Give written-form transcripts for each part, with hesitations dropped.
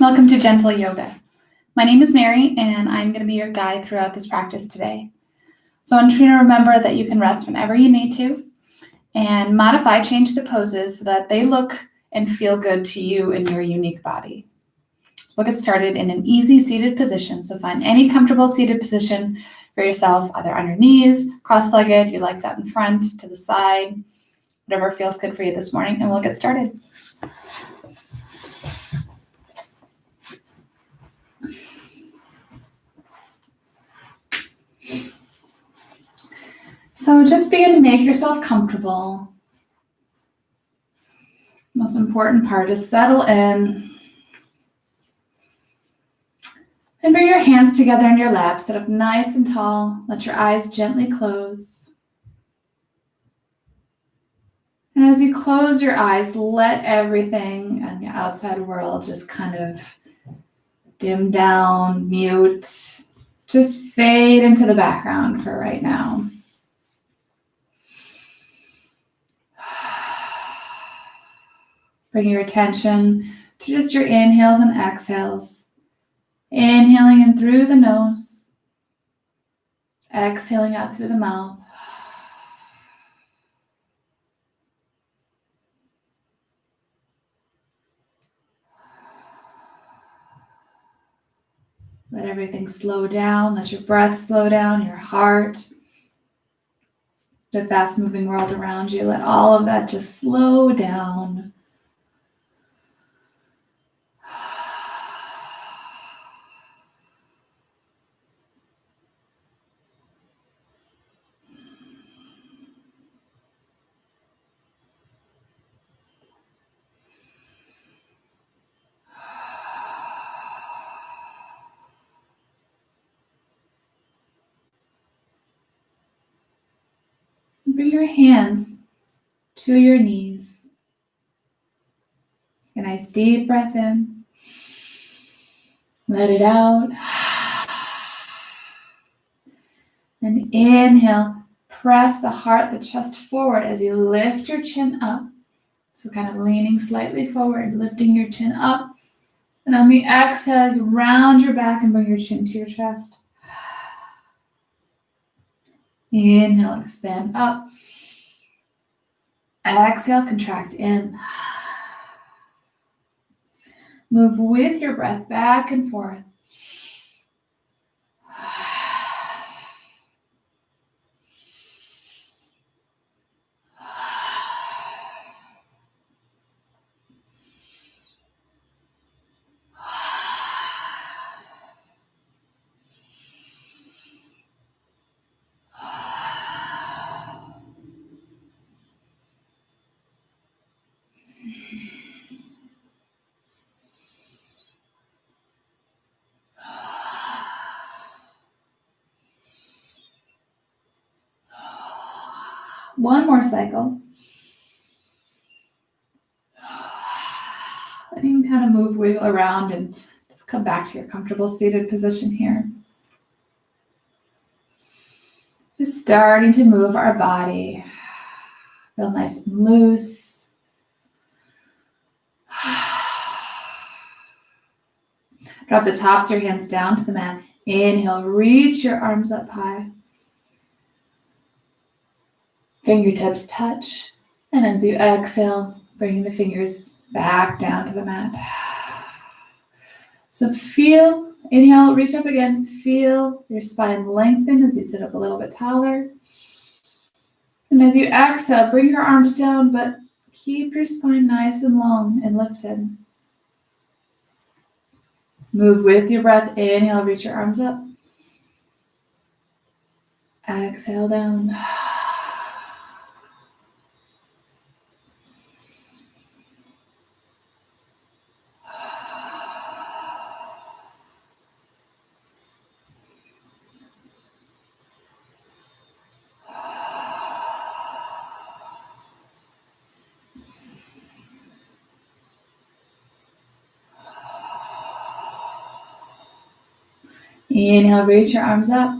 Welcome to Gentle Yoga. My name is Mary, and I'm going to be your guide throughout this practice today. So I want you to remember that you can rest whenever you need to and change the poses so that they look and feel good to you and your unique body. We'll get started in an easy seated position. So find any comfortable seated position for yourself, either on your knees, cross-legged, your legs out in front, to the side, whatever feels good for you this morning, and we'll get started. So just begin to make yourself comfortable. The most important part is settle in. And bring your hands together in your lap. Sit up nice and tall. Let your eyes gently close. And as you close your eyes, let everything in the outside world just kind of dim down, mute, just fade into the background for right now. Bring your attention to just your inhales and exhales. Inhaling in through the nose. Exhaling out through the mouth. Let everything slow down. Let your breath slow down, your heart, the fast-moving world around you. Let all of that just slow down. Bring your hands to your knees. Take a nice deep breath in. Let it out. And inhale. Press the heart, the chest forward as you lift your chin up. So kind of leaning slightly forward, lifting your chin up. And on the exhale, you round your back and bring your chin to your chest. Inhale, expand up. Exhale, contract in. Move with your breath back and forth. One more cycle. And you can kind of move, wiggle around, and just come back to your comfortable seated position here. Just starting to move our body. Feel nice and loose. Drop the tops of your hands down to the mat. Inhale, reach your arms up high. Fingertips touch. And as you exhale, bring the fingers back down to the mat. So inhale, reach up again. Feel your spine lengthen as you sit up a little bit taller. And as you exhale, bring your arms down, but keep your spine nice and long and lifted. Move with your breath. Inhale, reach your arms up. Exhale down. Inhale, reach your arms up.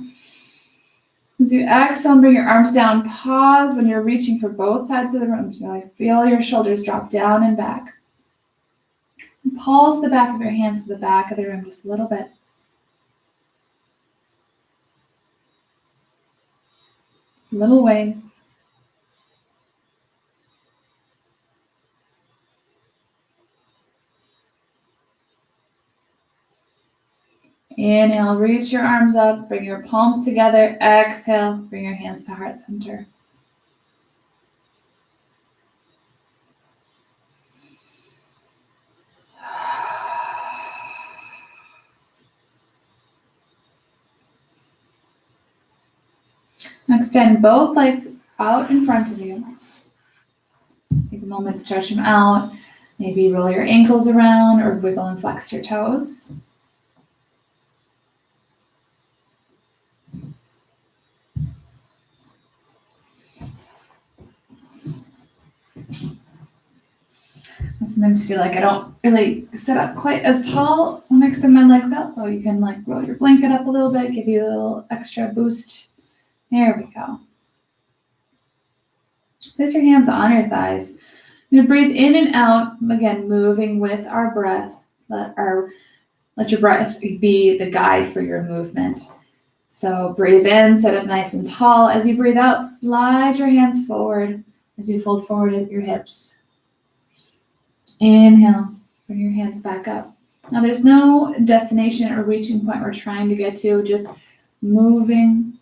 As you exhale, bring your arms down. Pause when you're reaching for both sides of the room. So feel your shoulders drop down and back. Pulse the back of your hands to the back of the room just a little bit. Little wave. Inhale, reach your arms up, bring your palms together. Exhale, bring your hands to heart center. Now extend both legs out in front of you. Take a moment to stretch them out. Maybe roll your ankles around or wiggle and flex your toes. I sometimes feel like I don't really sit up quite as tall when I extend my legs out, so you can like roll your blanket up a little bit, give you a little extra boost. There we go. Place your hands on your thighs. You're gonna breathe in and out, again, moving with our breath. Let your breath be the guide for your movement. So breathe in, sit up nice and tall. As you breathe out, slide your hands forward as you fold forward at your hips. Inhale, bring your hands back up. Now there's no destination or reaching point we're trying to get to, just moving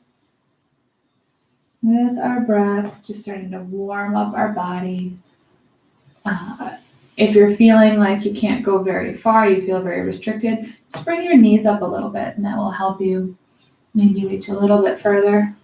with our breath, just starting to warm up our body. If you're feeling like you can't go very far, you feel very restricted, just bring your knees up a little bit and that will help you maybe reach a little bit further.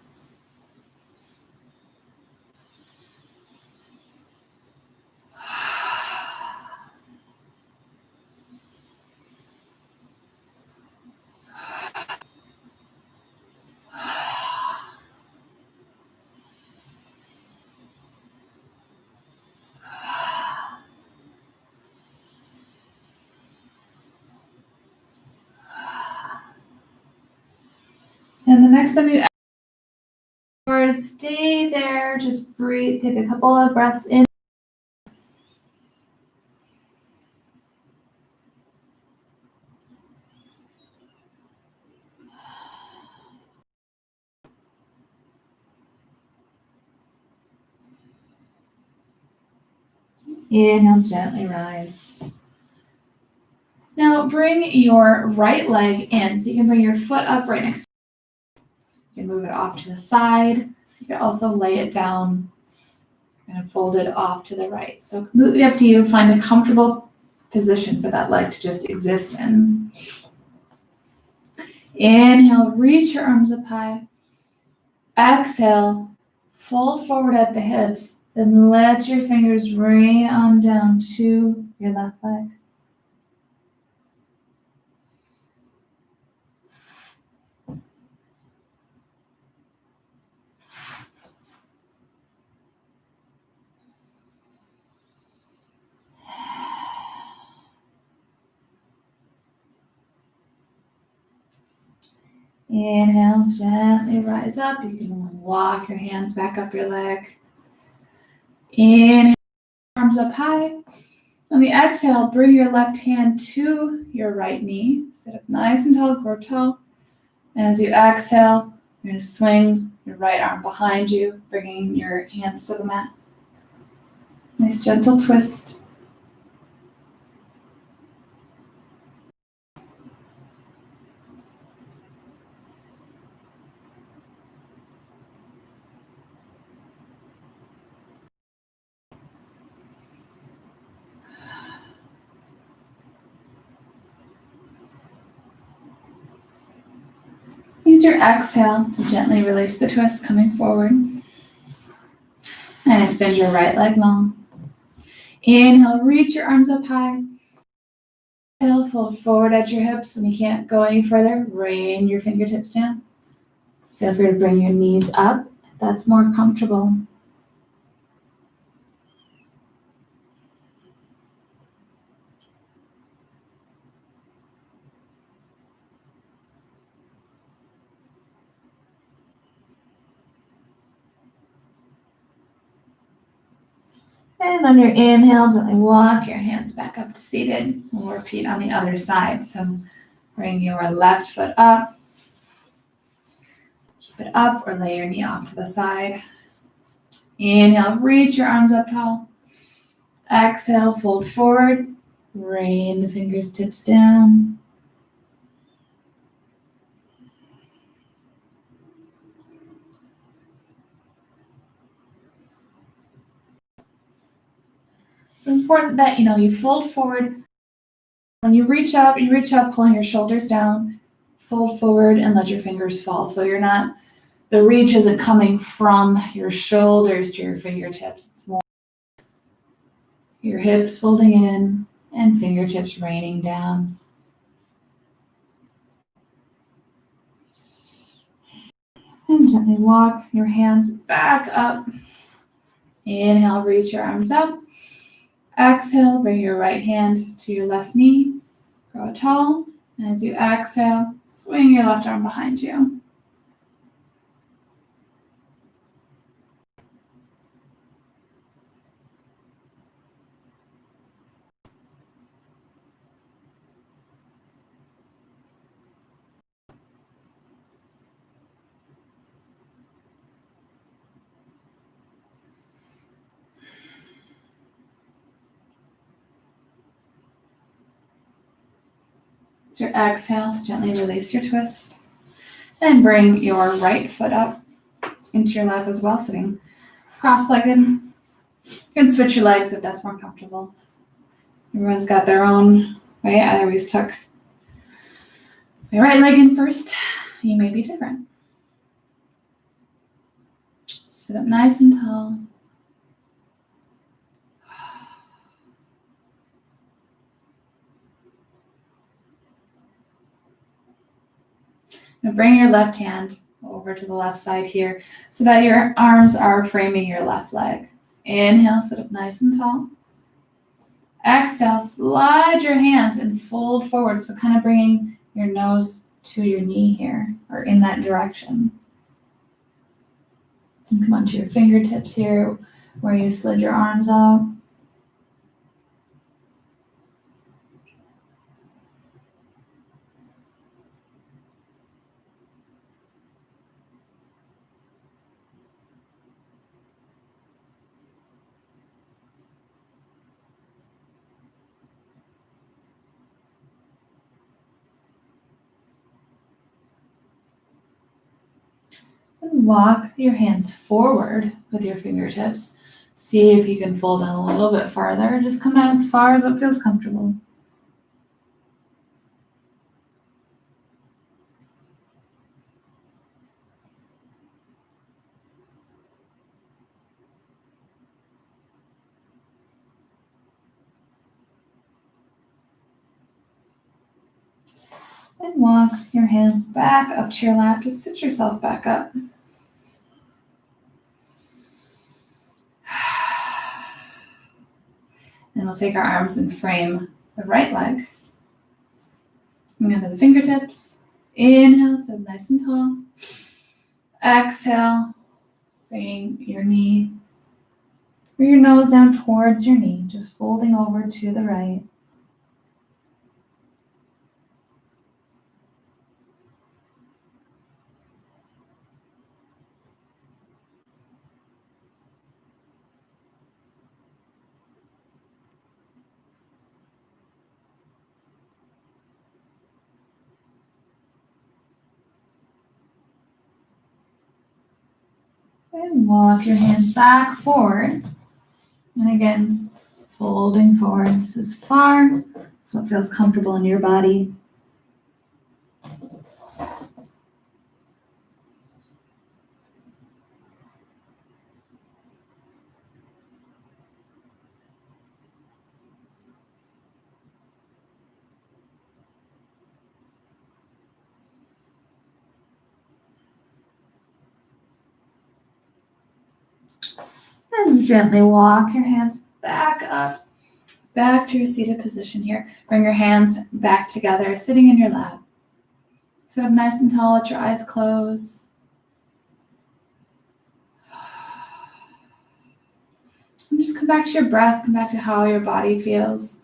And the next time you stay there, just breathe, take a couple of breaths in. Inhale, gently rise. Now bring your right leg in, so you can bring your foot up right next to you. You can move it off to the side. You can also lay it down and fold it off to the right. So completely up to you. Find a comfortable position for that leg to just exist in. Inhale, reach your arms up high. Exhale, fold forward at the hips. Then let your fingers rain on down to your left leg. Inhale, gently rise up. You can walk your hands back up your leg. Inhale, arms up high. On the exhale, bring your left hand to your right knee. Sit up nice and tall, grow tall. As you exhale, you're going to swing your right arm behind you, bringing your hands to the mat. Nice gentle twist. Use your exhale to gently release the twist, coming forward. And extend your right leg long. Inhale, reach your arms up high. Exhale, fold forward at your hips. When you can't go any further, rain your fingertips down. Feel free to bring your knees up if that's more comfortable. And on your inhale, gently walk your hands back up to seated. We'll repeat on the other side. So bring your left foot up. Keep it up or lay your knee off to the side. Inhale, reach your arms up tall. Exhale, fold forward. Rain the fingertips down. It's important that you fold forward. When you reach up, pulling your shoulders down, fold forward and let your fingers fall. So the reach isn't coming from your shoulders to your fingertips. It's more your hips folding in and fingertips raining down. And gently walk your hands back up. Inhale, reach your arms up. Exhale, bring your right hand to your left knee. Grow tall. And as you exhale, swing your left arm behind you. As you exhale to gently release your twist. Then bring your right foot up into your lap as well, sitting cross-legged. You can switch your legs if that's more comfortable. Everyone's got their own way. I always took my right leg in first. You may be different. Sit up nice and tall. Now bring your left hand over to the left side here so that your arms are framing your left leg. Inhale, sit up nice and tall. Exhale, slide your hands and fold forward. So kind of bringing your nose to your knee here or in that direction. And come onto your fingertips here where you slid your arms out. And walk your hands forward with your fingertips. See if you can fold down a little bit farther. Just come down as far as it feels comfortable. And walk your hands back up to your lap. Just sit yourself back up. Then we'll take our arms and frame the right leg. Bring under the fingertips. Inhale, sit nice and tall. Exhale, bring your knee, bring your nose down towards your knee, just folding over to the right. And walk your hands back forward. And again, folding forward. This is far. It's what feels comfortable in your body. And gently walk your hands back up, back to your seated position here. Bring your hands back together, sitting in your lap. Sit up nice and tall, let your eyes close. And just come back to your breath, come back to how your body feels.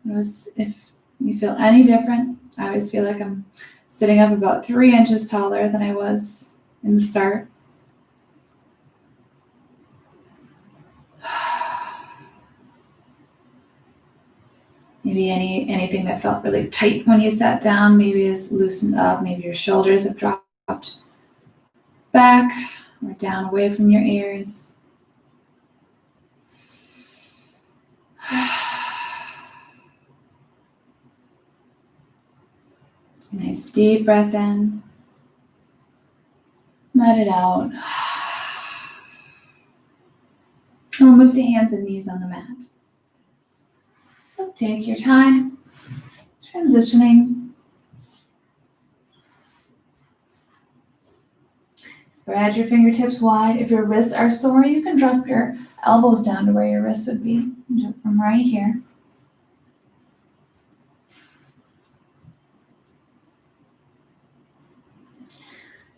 Notice if you feel any different. I always feel like I'm sitting up about 3 inches taller than I was in the start. Maybe anything that felt really tight when you sat down, maybe is loosened up. Maybe your shoulders have dropped back or down away from your ears. Nice deep breath in. Let it out. And we'll move to hands and knees on the mat. So take your time, transitioning. Spread your fingertips wide. If your wrists are sore, you can drop your elbows down to where your wrists would be. Jump from right here.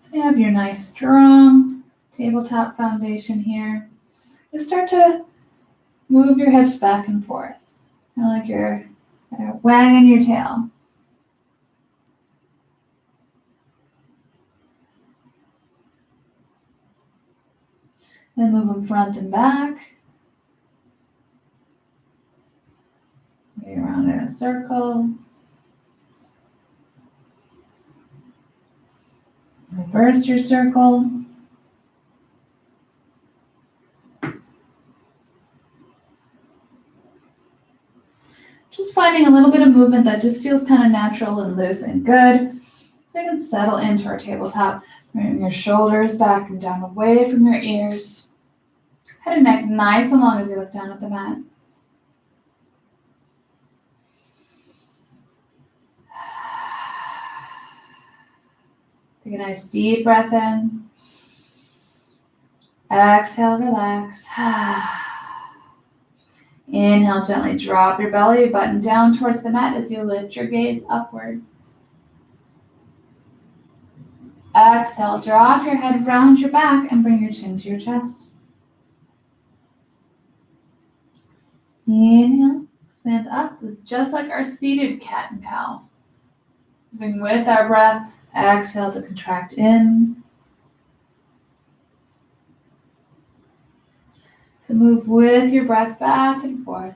So you have your nice, strong tabletop foundation here. You start to move your hips back and forth, kind of like you're wagging your tail. Then move them front and back. Maybe around in a circle. Reverse your circle. Just finding a little bit of movement that just feels kind of natural and loose and good. So you can settle into our tabletop, bringing your shoulders back and down away from your ears. Head and neck nice and long as you look down at the mat. Take a nice deep breath in. Exhale, relax. Inhale, gently drop your belly button down towards the mat as you lift your gaze upward. Exhale, drop your head round your back and bring your chin to your chest. Inhale, expand up. It's just like our seated cat and cow. Moving with our breath, exhale to contract in. So move with your breath back and forth.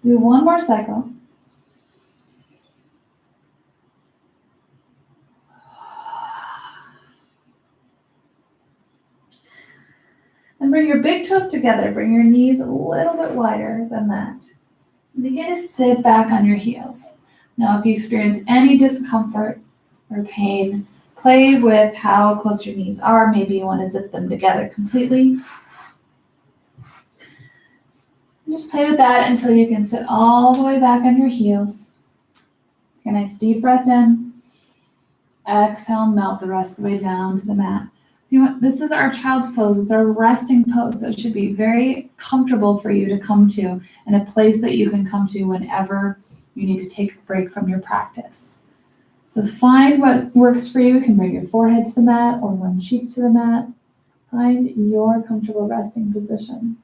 Do one more cycle. And bring your big toes together. Bring your knees a little bit wider than that. And begin to sit back on your heels. Now, if you experience any discomfort or pain, play with how close your knees are. Maybe you want to zip them together completely. Just play with that until you can sit all the way back on your heels. Take a nice deep breath in. Exhale, melt the rest of the way down to the mat. So this is our child's pose. It's our resting pose. So it should be very comfortable for you to come to and a place that you can come to whenever you need to take a break from your practice. So find what works for you. You can bring your forehead to the mat or one cheek to the mat. Find your comfortable resting position.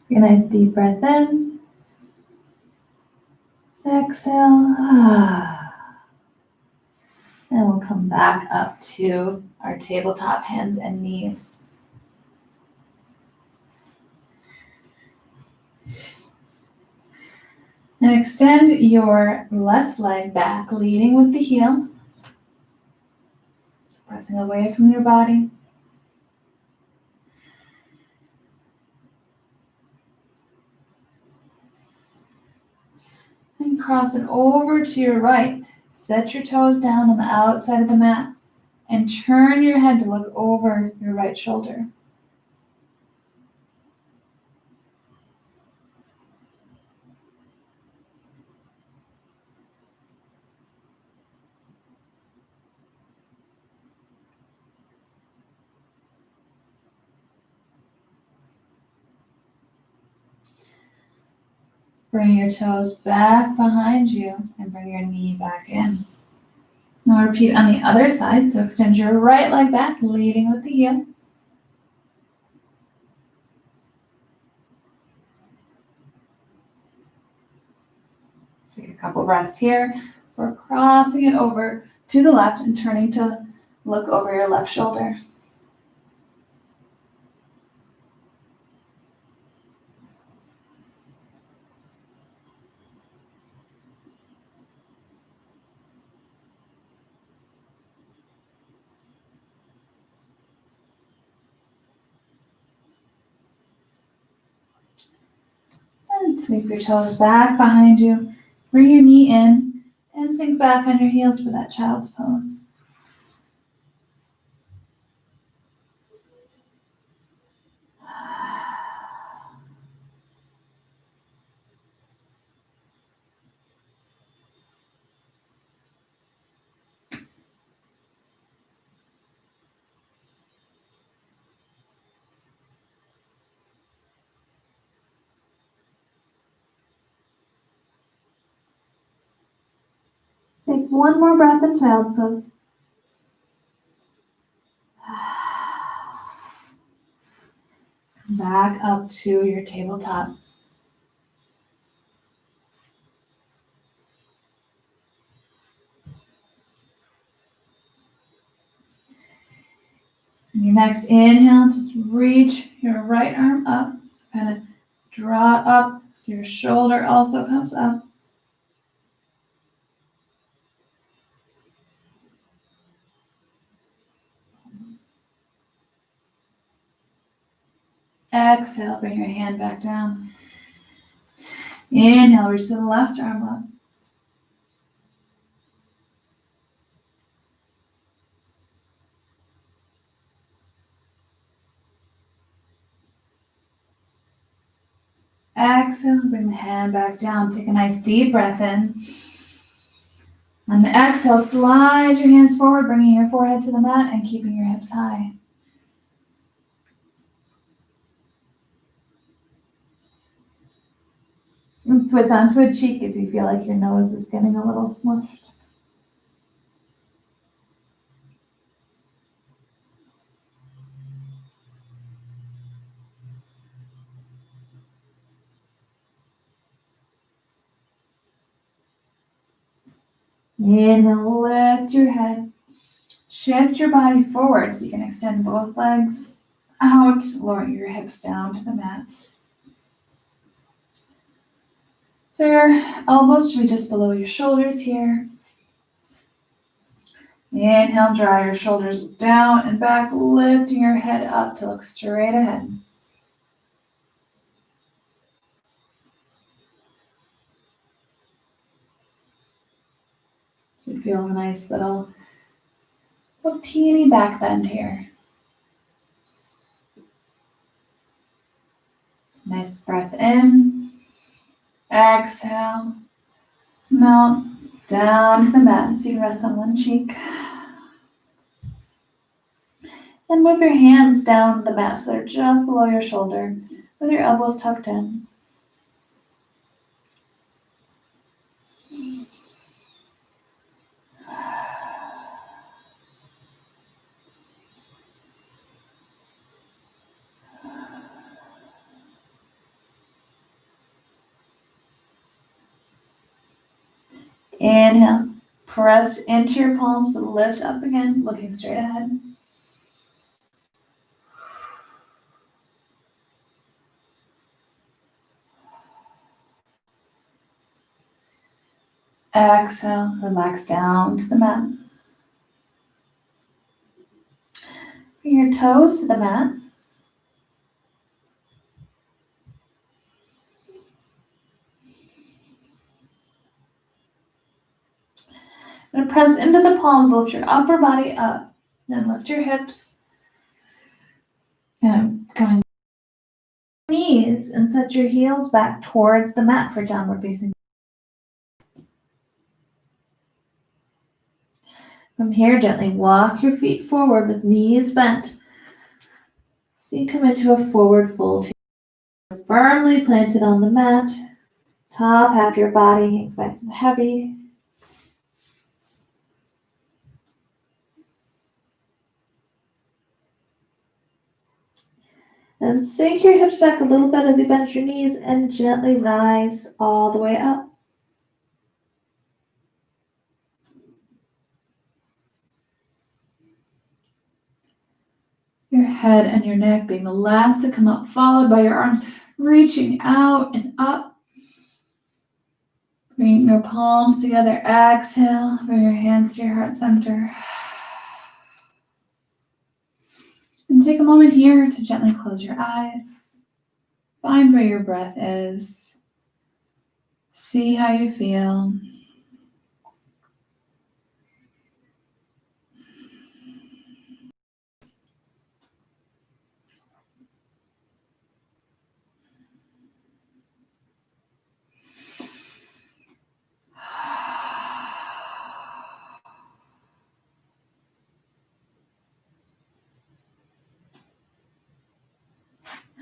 Take a nice deep breath in. Exhale. And we'll come back up to our tabletop hands and knees. And extend your left leg back, leading with the heel, pressing away from your body. And cross it over to your right. Set your toes down on the outside of the mat and turn your head to look over your right shoulder. Bring your toes back behind you and bring your knee back in. Now repeat on the other side, so extend your right leg back, leading with the heel. Take a couple breaths here for crossing it over to the left and turning to look over your left shoulder. And sweep your toes back behind you. Bring your knee in and sink back on your heels for that child's pose. Take one more breath in child's pose. Come back up to your tabletop. And your next inhale, just reach your right arm up. So kind of draw it up so your shoulder also comes up. Exhale, bring your hand back down. Inhale, reach to the left arm up. Exhale, bring the hand back down. Take a nice deep breath in. On the exhale, slide your hands forward, bringing your forehead to the mat and keeping your hips high. And switch onto a cheek if you feel like your nose is getting a little smushed. Inhale, lift your head. Shift your body forward so you can extend both legs out, lowering your hips down to the mat. So your elbows should be just below your shoulders here. Inhale, draw your shoulders down and back, lifting your head up to look straight ahead. Should feel a nice little teeny back bend here. Nice breath in. Exhale. Melt down to the mat so you can rest on one cheek. Then move your hands down the mat so they're just below your shoulder with your elbows tucked in. Inhale, press into your palms, lift up again, looking straight ahead. Exhale, relax down to the mat. Bring your toes to the mat. I'm going to press into the palms, lift your upper body up. Then lift your hips. And going knees and set your heels back towards the mat for downward facing. From here, gently walk your feet forward with knees bent. So you come into a forward fold. Firmly planted on the mat. Top half of your body hangs nice and heavy. Then sink your hips back a little bit as you bend your knees and gently rise all the way up. Your head and your neck being the last to come up, followed by your arms reaching out and up. Bring your palms together. Exhale. Bring your hands to your heart center. And take a moment here to gently close your eyes. Find where your breath is. See how you feel.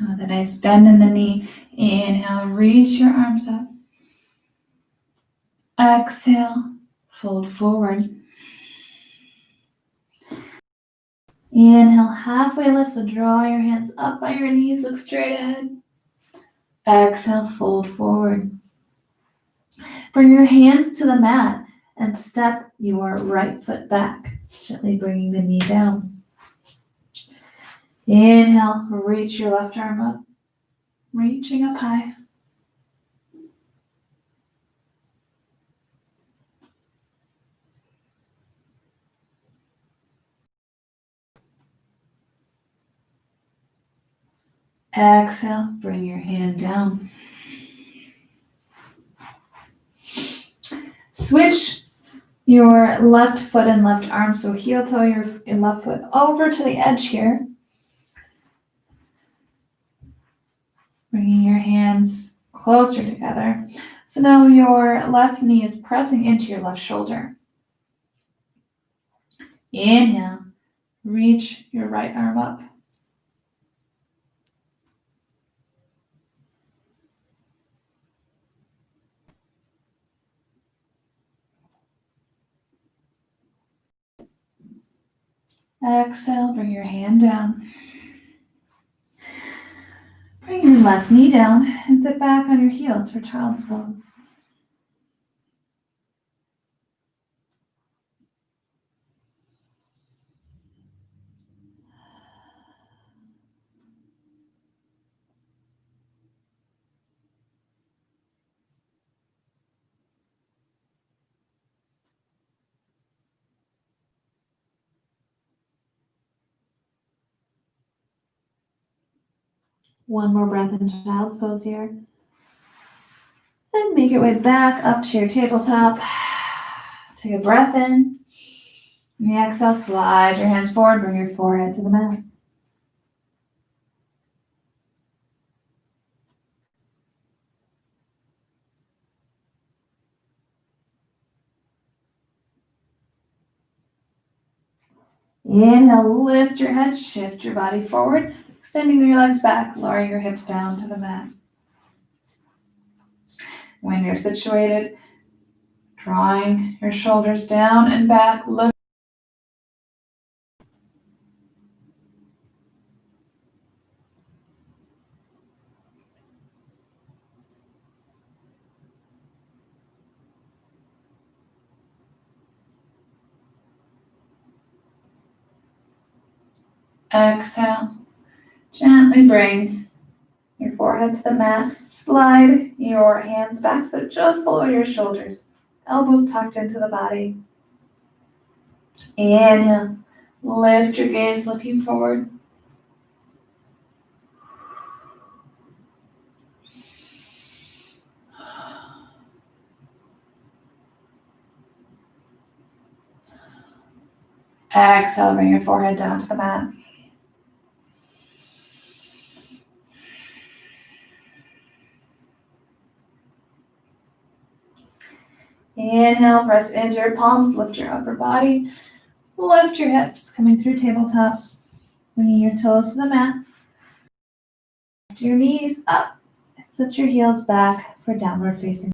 With a nice bend in the knee, inhale, reach your arms up. Exhale, fold forward. Inhale, halfway lift, so draw your hands up by your knees, look straight ahead. Exhale, fold forward. Bring your hands to the mat and step your right foot back, gently bringing the knee down. Inhale, reach your left arm up, reaching up high. Exhale, bring your hand down. Switch your left foot and left arm, so heel toe your left foot over to the edge here. Bringing your hands closer together. So now your left knee is pressing into your left shoulder. Inhale, reach your right arm up. Exhale, bring your hand down. Bring your left knee down and sit back on your heels for child's pose. One more breath in child's pose here. And make your way back up to your tabletop. Take a breath in. And exhale, slide your hands forward, bring your forehead to the mat. Inhale, lift your head, shift your body forward, extending your legs back, lower your hips down to the mat. When you're situated, drawing your shoulders down and back, lift. Exhale, gently bring your forehead to the mat. Slide your hands back so just below your shoulders. elbows tucked into the body. Inhale, lift your gaze looking forward. Exhale, bring your forehead down to the mat. Inhale, press into your palms, lift your upper body, lift your hips, coming through tabletop, bringing your toes to the mat. Lift your knees up, and set your heels back for downward facing.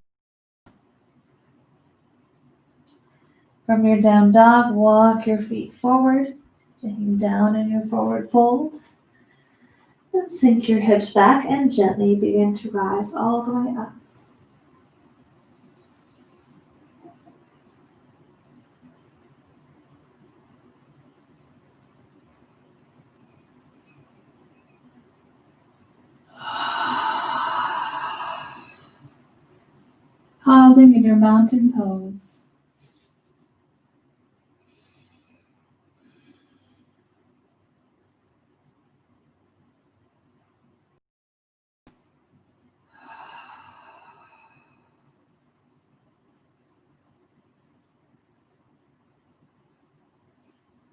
From your down dog, walk your feet forward, taking down in your forward fold. Then sink your hips back and gently begin to rise all the way up. Pausing in your mountain pose.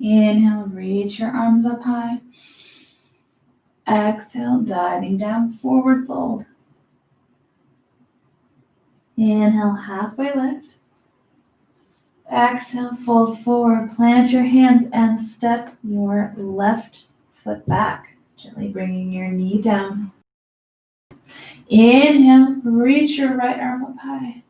Inhale, reach your arms up high. Exhale, diving down, forward fold. Inhale, halfway lift. Exhale, fold forward, plant your hands and step your left foot back, gently bringing your knee down. Inhale, reach your right arm up high.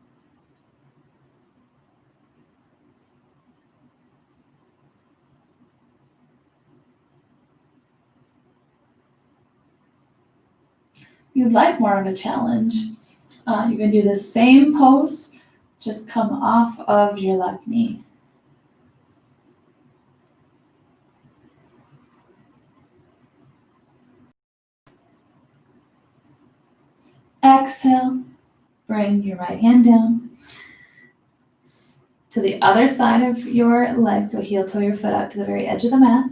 You'd like more of a challenge, you can do the same pose, just come off of your left knee. Exhale, bring your right hand down to the other side of your leg, so heel toe your foot out to the very edge of the mat.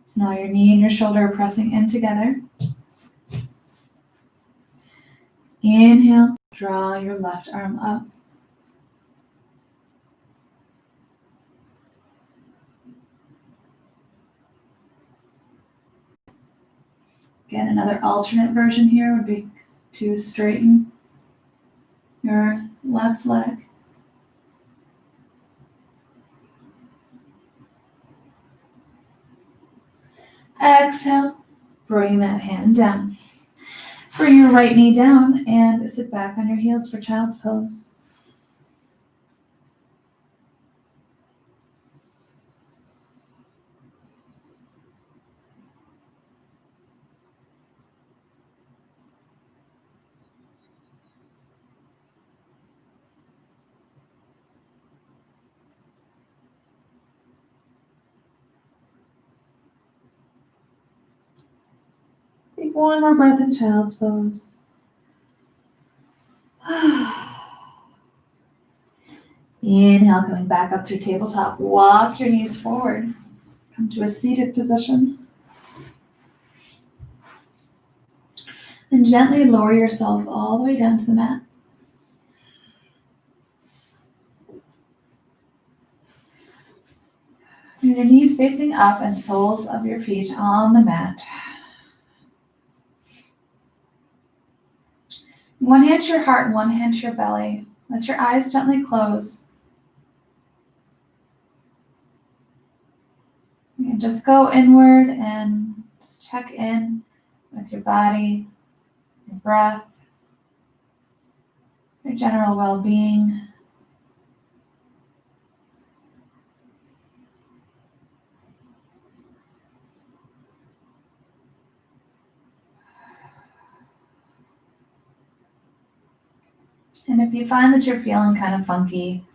So now your knee and your shoulder are pressing in together. Inhale, draw your left arm up. Again, another alternate version here would be to straighten your left leg. Exhale, bring that hand down. Bring your right knee down and sit back on your heels for child's pose. Take one more breath in child's pose. Inhale, coming back up through tabletop. Walk your knees forward. Come to a seated position. And gently lower yourself all the way down to the mat. Your knees facing up and soles of your feet on the mat. One hand to your heart and one hand to your belly. Let your eyes gently close. You can just go inward and just check in with your body, your breath, your general well-being. And if you find that you're feeling kind of funky,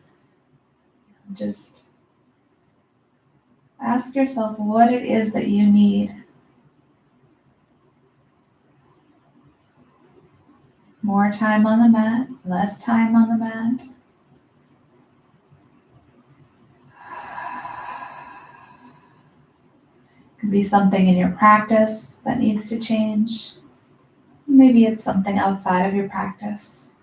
just ask yourself what it is that you need. More time on the mat, less time on the mat. Could be something in your practice that needs to change. Maybe it's something outside of your practice.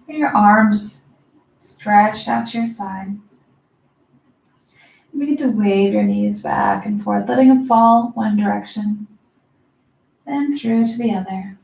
Your arms stretched out to your side. Begin to wave your knees back and forth, letting them fall one direction, then through to the other.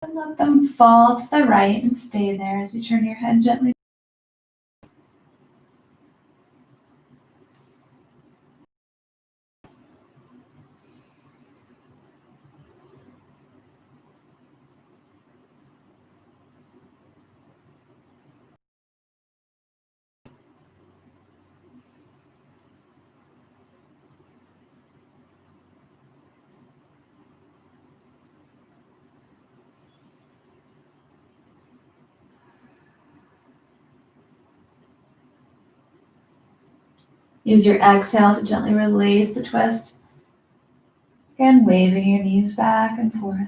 And let them fall to the right and stay there as you turn your head gently. Use your exhale to gently release the twist. Again, waving your knees back and forth.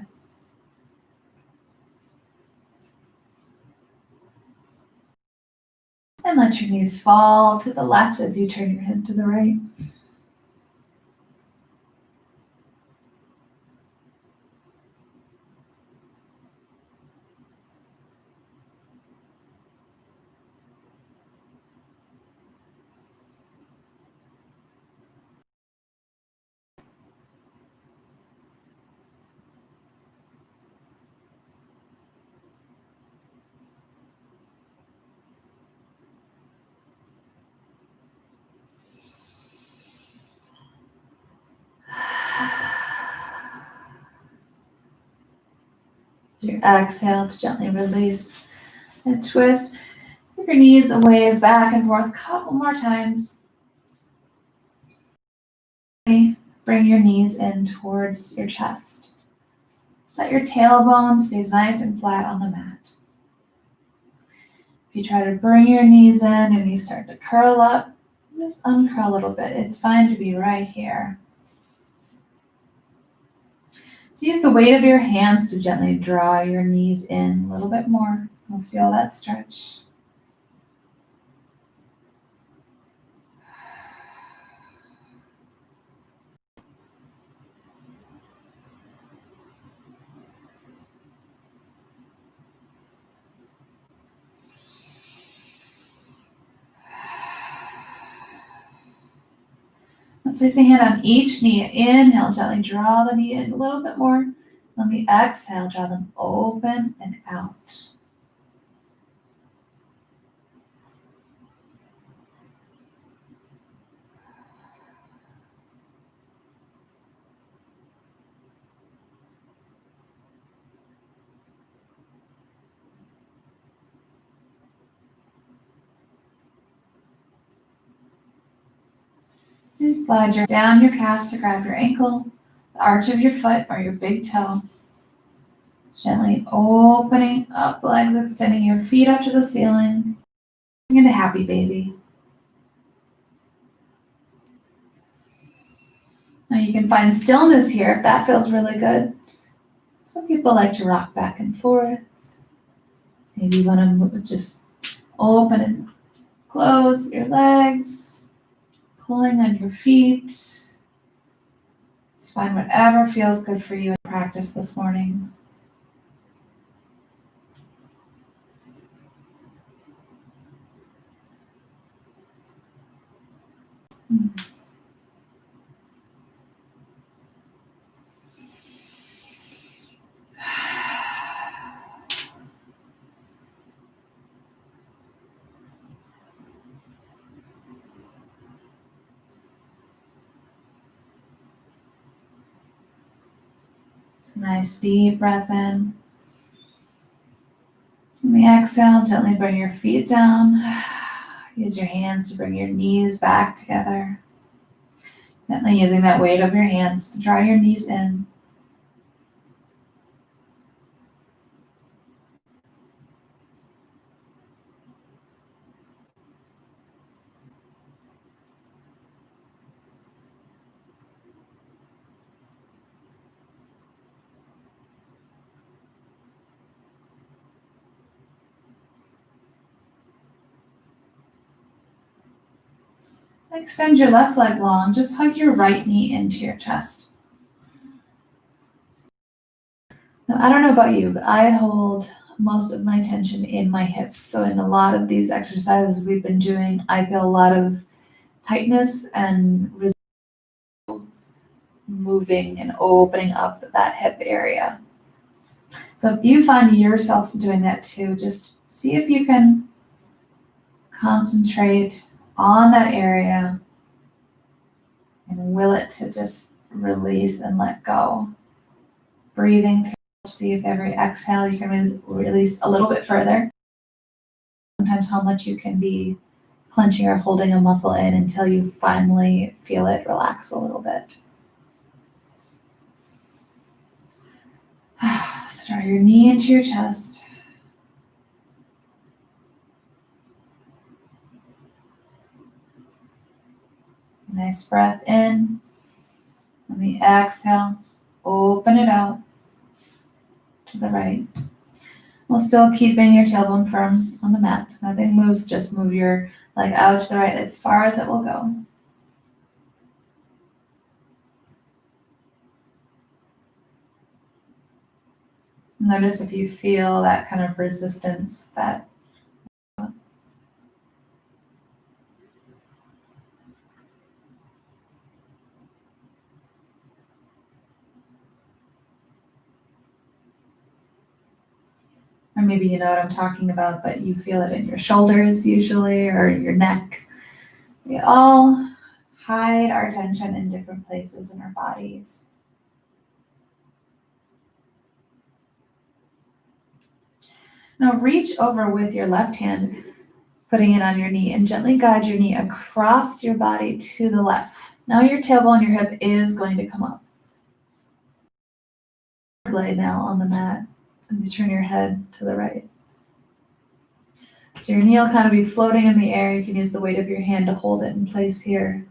And let your knees fall to the left as you turn your head to the right. Your exhale to gently release and twist. Keep your knees wave back and forth a couple more times. Bring your knees in towards your chest. Set your tailbone stays nice and flat on the mat. If you try to bring your knees in and you start to curl up, just uncurl a little bit. It's fine to be right here. So use the weight of your hands to gently draw your knees in a little bit more. You'll feel that stretch. Place a hand on each knee. Inhale, gently draw the knee in a little bit more. On the exhale, draw them open and out. And slide down your calves to grab your ankle, the arch of your foot or your big toe. Gently opening up the legs, extending your feet up to the ceiling. Into happy baby. Now you can find stillness here if that feels really good. Some people like to rock back and forth. Maybe you want to move, just open and close your legs, pulling on your feet. Just find whatever feels good for you in practice this morning. Nice deep breath in. On the exhale, gently bring your feet down. Use your hands to bring your knees back together. Gently using that weight of your hands to draw your knees in. Extend your left leg long. Just hug your right knee into your chest. Now, I don't know about you, but I hold most of my tension in my hips. So in a lot of these exercises we've been doing, I feel a lot of tightness and moving and opening up that hip area. So if you find yourself doing that too, just see if you can concentrate on that area and will it to just release and let go. Breathing through, see if every exhale you can release a little bit further. Sometimes how much you can be clenching or holding a muscle in until you finally feel it relax a little bit. So draw your knee into your chest. Nice breath in. On the exhale, open it out to the right. While still keeping your tailbone firm on the mat. Nothing moves, just move your leg out to the right as far as it will go. Notice if you feel that kind of resistance, that or maybe you know what I'm talking about, but you feel it in your shoulders usually, or your neck. We all hide our tension in different places in our bodies. Now reach over with your left hand, putting it on your knee, and gently guide your knee across your body to the left. Now your tailbone, your hip is going to come up. Blade now on the mat, and you turn your head to the right. So your knee will kind of be floating in the air. You can use the weight of your hand to hold it in place here.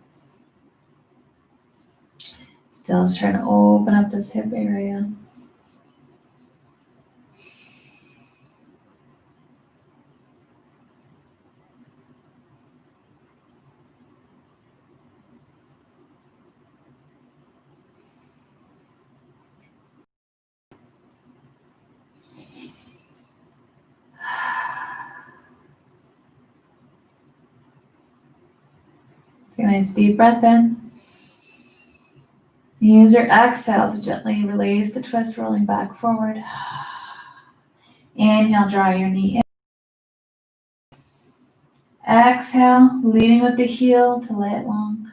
Still trying to open up this hip area. Take a nice deep breath in. Use your exhale to gently release the twist, rolling back forward. Inhale, draw your knee in. Exhale, leading with the heel to lay it long.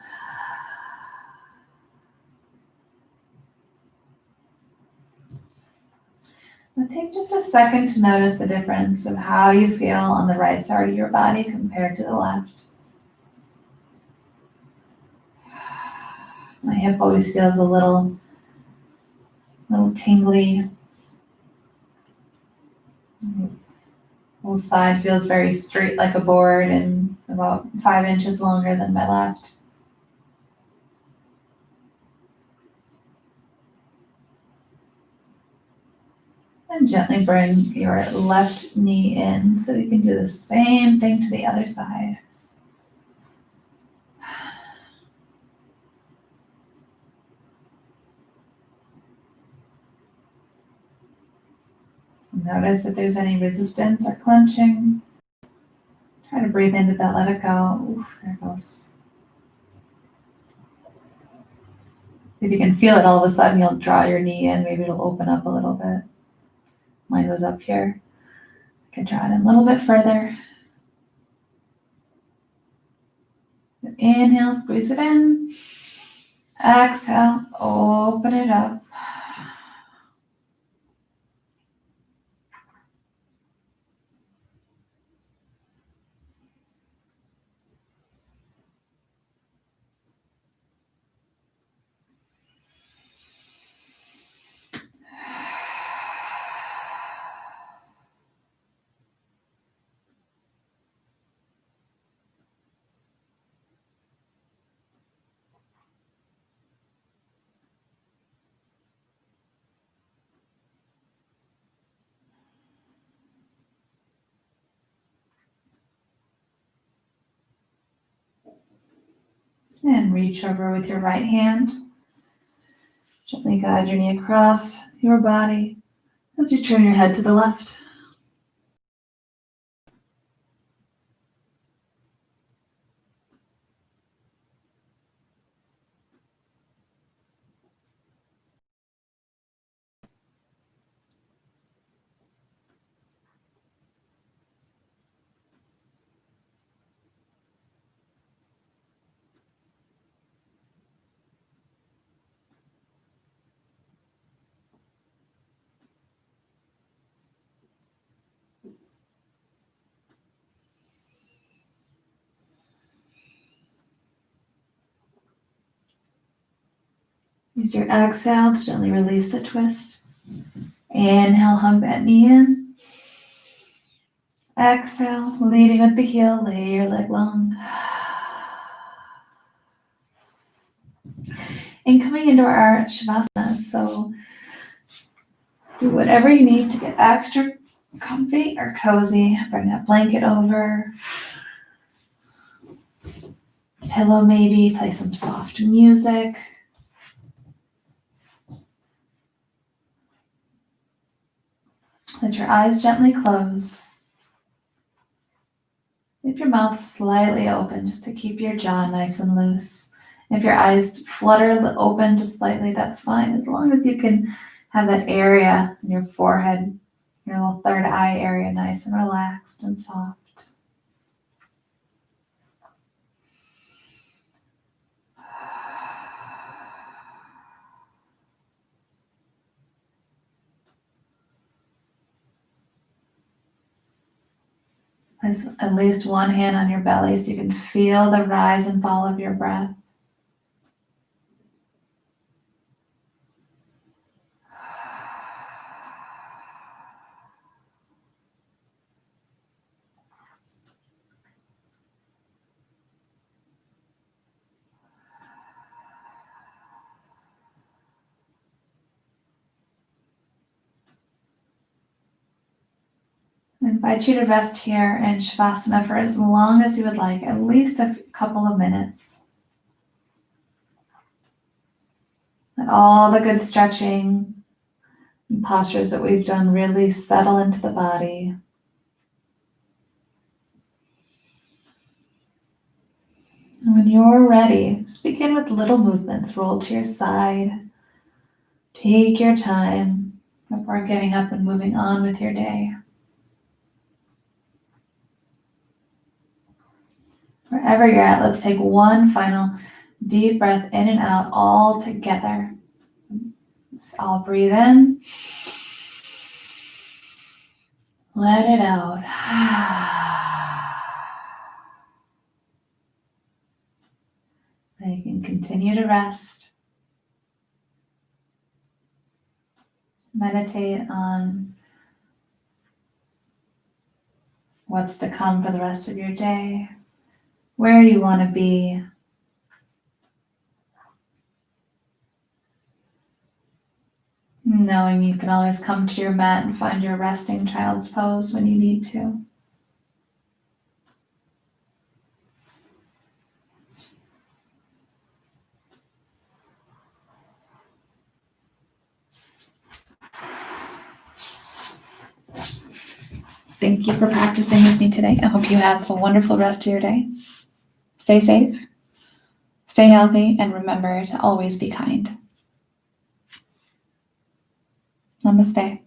Now take just a second to notice the difference of how you feel on the right side of your body compared to the left. My hip always feels a little tingly. Whole side feels very straight like a board and about 5 inches longer than my left. And gently bring your left knee in so you can do the same thing to the other side. Notice if there's any resistance or clenching. Try to breathe into that, let it go. Oof, there it goes. If you can feel it all of a sudden, you'll draw your knee in. Maybe it'll open up a little bit. Mine was up here. I can draw it in a little bit further. Inhale, squeeze it in. Exhale, open it up. And reach over with your right hand. Gently guide your knee across your body as you turn your head to the left. Use your exhale to gently release the twist. Inhale, hug that knee in. Exhale, leading with the heel, lay your leg long. And coming into our Shavasana, so do whatever you need to get extra comfy or cozy. Bring that blanket over. Pillow maybe, play some soft music. Let your eyes gently close. Keep your mouth slightly open just to keep your jaw nice and loose. If your eyes flutter open just slightly, that's fine, as long as you can have that area in your forehead, your little third eye area nice and relaxed and soft. Place at least one hand on your belly so you can feel the rise and fall of your breath. I invite you to rest here in Shavasana for as long as you would like, at least a couple of minutes. Let all the good stretching and postures that we've done really settle into the body. And when you're ready, just begin with little movements. Roll to your side. Take your time before getting up and moving on with your day. Wherever you're at, let's take one final deep breath in and out all together. Let's all breathe in. Let it out. You can continue to rest. Meditate on what's to come for the rest of your day, where you want to be. Knowing you can always come to your mat and find your resting child's pose when you need to. Thank you for practicing with me today. I hope you have a wonderful rest of your day. Stay safe, stay healthy, and remember to always be kind. Namaste.